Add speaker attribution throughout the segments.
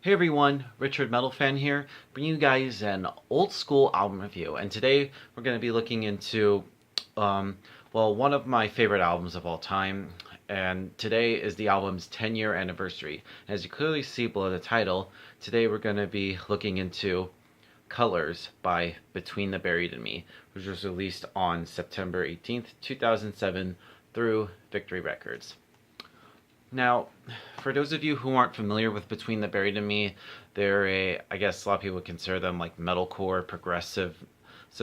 Speaker 1: Hey everyone, Richard Metal Fan here, bringing you guys an old school album review. And today we're going to be looking into, one of my favorite albums of all time. And today is the album's 10-year anniversary. As you clearly see below the title, today we're going to be looking into Colors by Between the Buried and Me, which was released on September 18th, 2007 through Victory Records. Now, for those of you who aren't familiar with Between the Buried and Me, I guess a lot of people would consider them like metalcore, progressive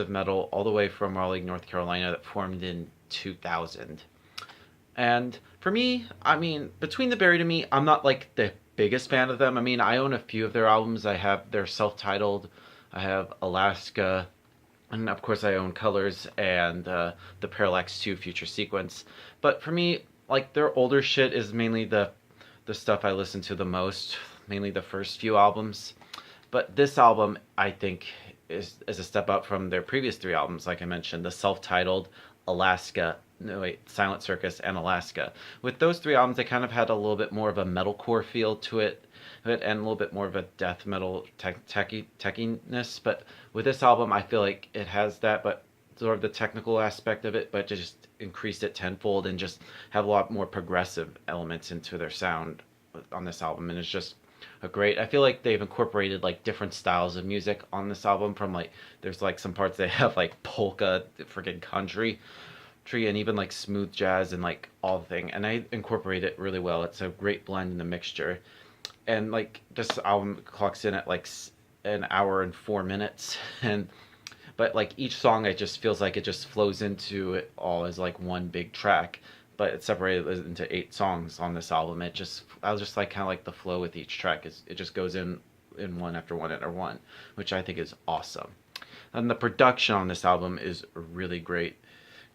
Speaker 1: metal, all the way from Raleigh, North Carolina, that formed in 2000. And for me, Between the Buried and Me, I'm not like the biggest fan of them. I own a few of their albums. I have their self-titled, I have Alaska, and of course I own Colors and the Parallax 2 Future Sequence. But for me, like their older shit is mainly the stuff I listen to the most, mainly the first few albums. But this album, I think, is a step up from their previous three albums, like I mentioned, the self-titled, Alaska, no wait, Silent Circus, and Alaska. With those three albums, they kind of had a little bit more of a metalcore feel to it, and a little bit more of a death metal techiness. But with this album, I feel like it has that, but sort of the technical aspect of it, but just increased it tenfold and just have a lot more progressive elements into their sound on this album. And it's just a great, I feel like they've incorporated like different styles of music on this album. From like, there's like some parts they have like polka, freaking country, and even like smooth jazz and like all the thing, and I incorporate it really well. It's a great blend in the mixture. And like this album clocks in at like an hour and 4 minutes, and but like each song, it just feels like it just flows into it all as like one big track, but it's separated into 8 songs on this album. I was just like kind of like the flow with each track is it just goes in one after one after one, which I think is awesome. And the production on this album is really great.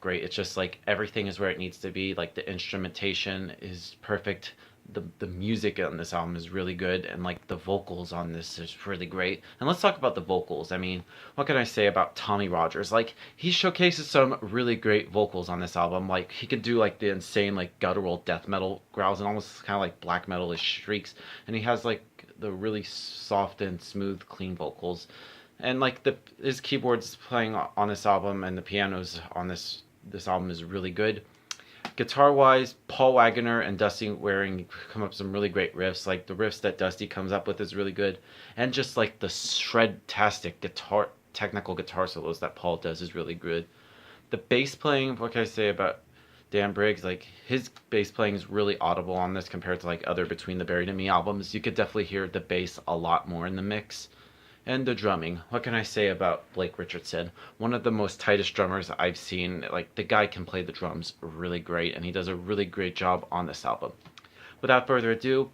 Speaker 1: It's just like everything is where it needs to be. Like the instrumentation is perfect. The music on this album is really good, and like the vocals on this is really great. And let's talk about the vocals. What can I say about Tommy Rogers? Like, he showcases some really great vocals on this album. Like, he could do like the insane like guttural death metal growls and almost kind of like black metal-ish shrieks, and he has like the really soft and smooth clean vocals. And like his keyboards playing on this album and the pianos on this album is really good. Guitar wise, Paul Wagoner and Dusty Waring come up with some really great riffs. Like the riffs that Dusty comes up with is really good, and just like the shred-tastic technical guitar solos that Paul does is really good. The bass playing, what can I say about Dan Briggs? Like his bass playing is really audible on this compared to like other Between the Buried and Me albums. You could definitely hear the bass a lot more in the mix. And the drumming. What can I say about Blake Richardson? One of the most tightest drummers I've seen. Like, the guy can play the drums really great, and he does a really great job on this album. Without further ado,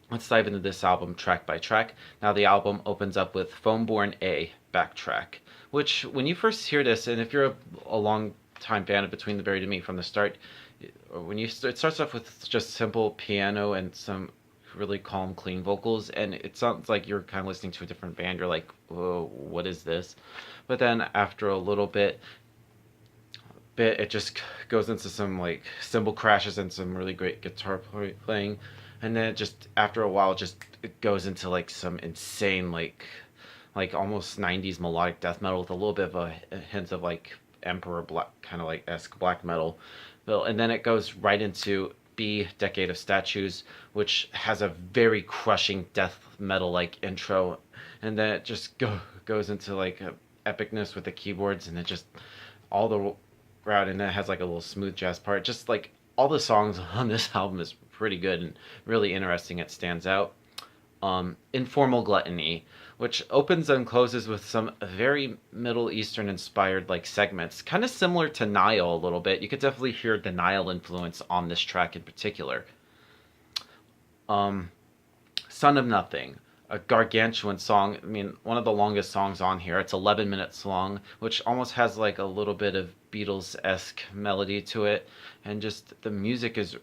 Speaker 1: let's dive into this album track by track. Now, the album opens up with Foamborn A, backtrack, which, when you first hear this, and if you're a long time fan of Between the Buried and Me from the start, it starts off with just simple piano and some really calm, clean vocals, and it sounds like you're kind of listening to a different band. You're like, whoa, what is this? But then after a little bit, it just goes into some like cymbal crashes and some really great guitar playing, and then it just after a while, it goes into like some insane like almost 90s melodic death metal with a little bit of a hint of like Emperor Black kind of like esque black metal. Well, and then it goes right into B, Decade of Statues, which has a very crushing death metal like intro, and then it just goes into like a epicness with the keyboards, and it just all the route, and then it has like a little smooth jazz part. Just like all the songs on this album is pretty good and really interesting. It stands out. Informal Gluttony, which opens and closes with some very Middle Eastern inspired like segments, kind of similar to Nile a little bit. You could definitely hear the Nile influence on this track in particular. Son of Nothing, a gargantuan song. One of the longest songs on here. It's 11 minutes long, which almost has like a little bit of Beatles-esque melody to it, and just the music is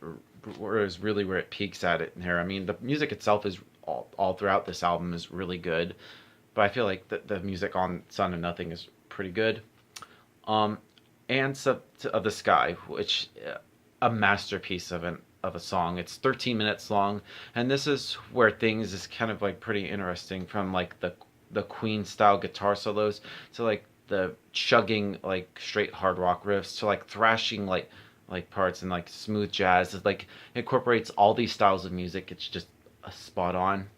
Speaker 1: really where it peaks at it here. The music itself is all throughout this album is really good, but I feel like the music on Son of Nothing is pretty good. And Sub of the Sky, which a masterpiece of an of a song. It's 13 minutes long, and this is where things is kind of like pretty interesting, from like the Queen style guitar solos to like the chugging like straight hard rock riffs to like thrashing like parts and like smooth jazz. It like incorporates all these styles of music. It's just a spot on.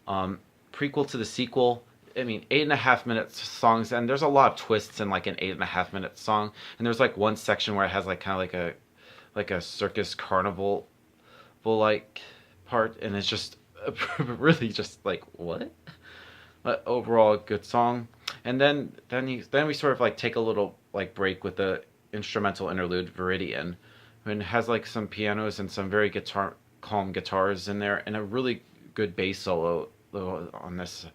Speaker 1: Um, Prequel to the sequel. I mean, 8.5 minutes songs, and there's a lot of twists in like an 8.5 minute song. And there's like one section where it has like kind of like a circus carnival like part, and it's just really just like what? But overall, a good song. And then we sort of like take a little like break with the instrumental interlude Viridian, and it has like some pianos and some very calm guitars in there, and a really good bass solo on this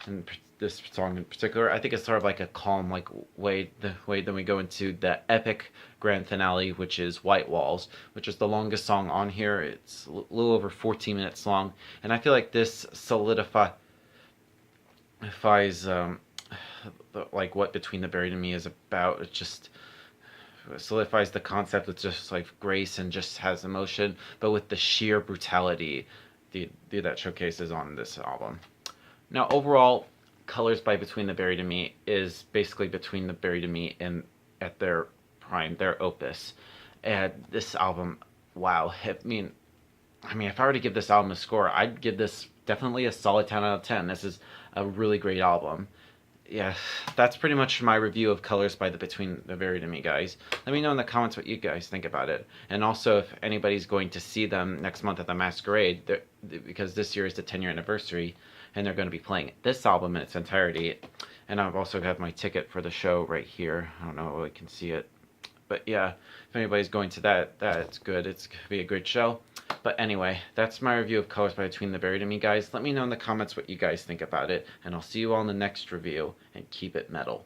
Speaker 1: and this song in particular. I think it's sort of like a calm like way. Then we go into the epic grand finale, which is Whitewalls, which is the longest song on here. It's a little over 14 minutes long, and I feel like this solidifies like what Between the Buried and Me is about. It just solidifies the concept with just like grace and just has emotion, but with the sheer brutality that showcases on this album. Now, overall, Colors by Between the Buried and Me is basically Between the Buried and Me in at their prime, their opus. And this album, wow. I mean, if I were to give this album a score, I'd give this definitely a solid 10 out of 10. This is a really great album. Yeah, that's pretty much my review of Colors by the Between the Buried and Me guys. Let me know in the comments what you guys think about it. And also if anybody's going to see them next month at the Masquerade, because this year is the 10-year anniversary, and they're going to be playing this album in its entirety. And I've also got my ticket for the show right here. I don't know if I can see it. But yeah, if anybody's going to that's good. It's going to be a great show. But anyway, that's my review of Colors by Between the Buried and Me, guys. Let me know in the comments what you guys think about it, and I'll see you all in the next review, and keep it metal.